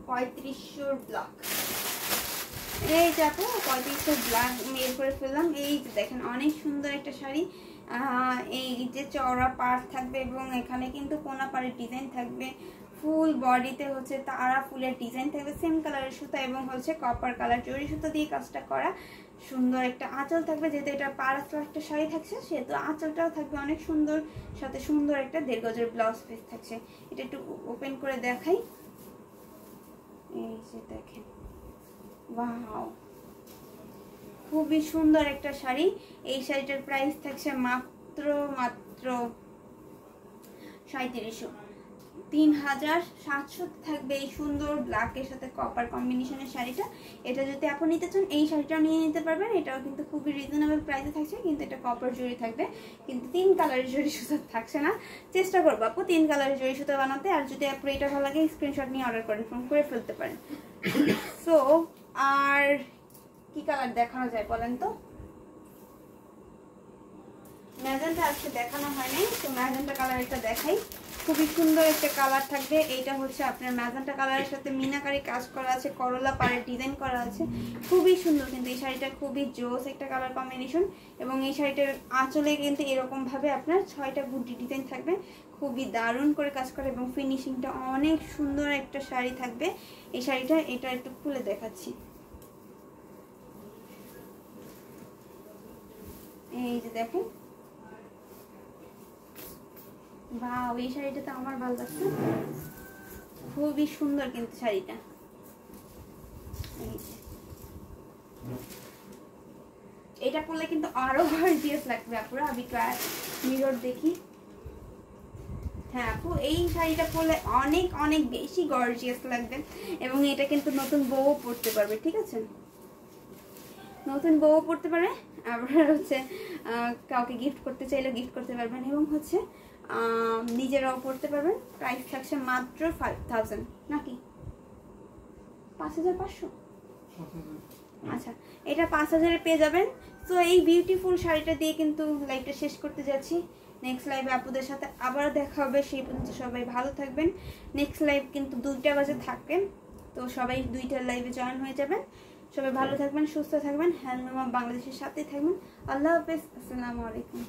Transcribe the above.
3500 block. এই যাবো 3500 block mail করে ফেললাম। এই যে দেখেন অনেক সুন্দর একটা শাড়ি। এই যে চওড়া পাড় থাকবে এবং এখানে কিন্তু কোনা পাড়ের ডিজাইন থাকবে। ফুল বডিতে হচ্ছে তারা ফুলের ডিজাইন থাকবে, সেম কালারের সুতা এবং হচ্ছে কপার কালার জরি সুতা দিয়ে কাজটা করা। সুন্দর একটা আঁচল থাকবে, যেহেতু এটা পাড়াতো একটা শাড়ি থাকছে সেহেতু আঁচলটাও থাকবে অনেক সুন্দর, সাথে সুন্দর একটা 1.5 গজের ব্লাউজ পিস থাকছে। এটা একটু ওপেন করে দেখাই। এই যে দেখেন, ওয়াও, খুবই সুন্দর একটা শাড়ি। এই শাড়িটার প্রাইস থাকছে মাত্র 3700। 3700 থাকবে এই সুন্দর ব্ল্যাকের সাথে কপার কম্বিনেশনের শাড়িটা। এটা যদি আপনি নিতে চান এই শাড়িটাও নিয়ে নিতে পারবেন। এটাও কিন্তু খুবই রিজনেবল প্রাইসে থাকছে, কিন্তু এটা কপার জরি থাকবে, কিন্তু 3 কালারের জরি সুতা থাকছে না। চেষ্টা করবো আপু 3 কালারের জরি সুতা বানাতে। আর যদি আপনি এটা ভালো লাগে স্ক্রিনশট নিয়ে অর্ডার কনফার্ম করে ফেলতে পারেন। সো আর কি কালার দেখানো যায় বলেন তো? ম্যাজেন্টা আজকে দেখানো হয়নি, তো ম্যাজেন্টা কালার একটা দেখাই। খুবই সুন্দর একটা কালার থাকবে। এইটা হচ্ছে আপনার ম্যাজেন্টা কালারের সাথে মিনাকারি কাজ করা আছে, করলা পাড়ের ডিজাইন করা আছে, খুবই সুন্দর। কিন্তু এই শাড়িটা খুবই জোস একটা কালার কম্বিনেশন। এবং এই শাড়িটার আঁচলে কিন্তু এরকম ভাবে আপনার 6টা বুটি ডিজাইন থাকবে, খুবই দারুণ করে কাজ করে এবং ফিনিশিংটা অনেক সুন্দর একটা শাড়ি থাকবে এই শাড়িটা। এটা একটু খুলে দেখাচ্ছি। এই যে দেখেন, বাহ, এই শাড়িটা তো আমার ভালো লাগছে, খুবই সুন্দর কিন্তু শাড়িটা। এটা পরলে কিন্তু আরো গর্জিয়াস লাগবে আপুরা। আমি মিরর দেখি। হ্যাঁ আপু, এই শাড়িটা পরলে অনেক অনেক বেশি গর্জিয়াস লাগবে এবং এটা কিন্তু নতুন বউও পরতে পারবে, ঠিক আছে? নতুন বউও পরতে পারে, আবার হচ্ছে কাউকে গিফট করতে চাইলে গিফট করতে পারবেন এবং হচ্ছে নিজেরাও পড়তে পারবেন। প্রাইস থাকছে মাত্র 5000, নাকি 5500? আচ্ছা, এটা 5000-এ পেয়ে যাবেন। তো এই বিউটিফুল শাড়িটা দিয়ে কিন্তু লাইভটা শেষ করতে যাচ্ছি। নেক্সট লাইভে আপনাদের সাথে আবার দেখা হবে। সেই পর্যন্ত সবাই ভালো থাকবেন। নেক্সট লাইভ কিন্তু 2টা বাজে থাকবেন, তো সবাই 2টার লাইভে জয়েন হয়ে যাবেন। সবাই ভালো থাকবেন, সুস্থ থাকবেন, হ্যান্ডলুম অফ বাংলাদেশের সাথেই থাকবেন। আল্লাহ হাফেজ, আসসালামু আলাইকুম।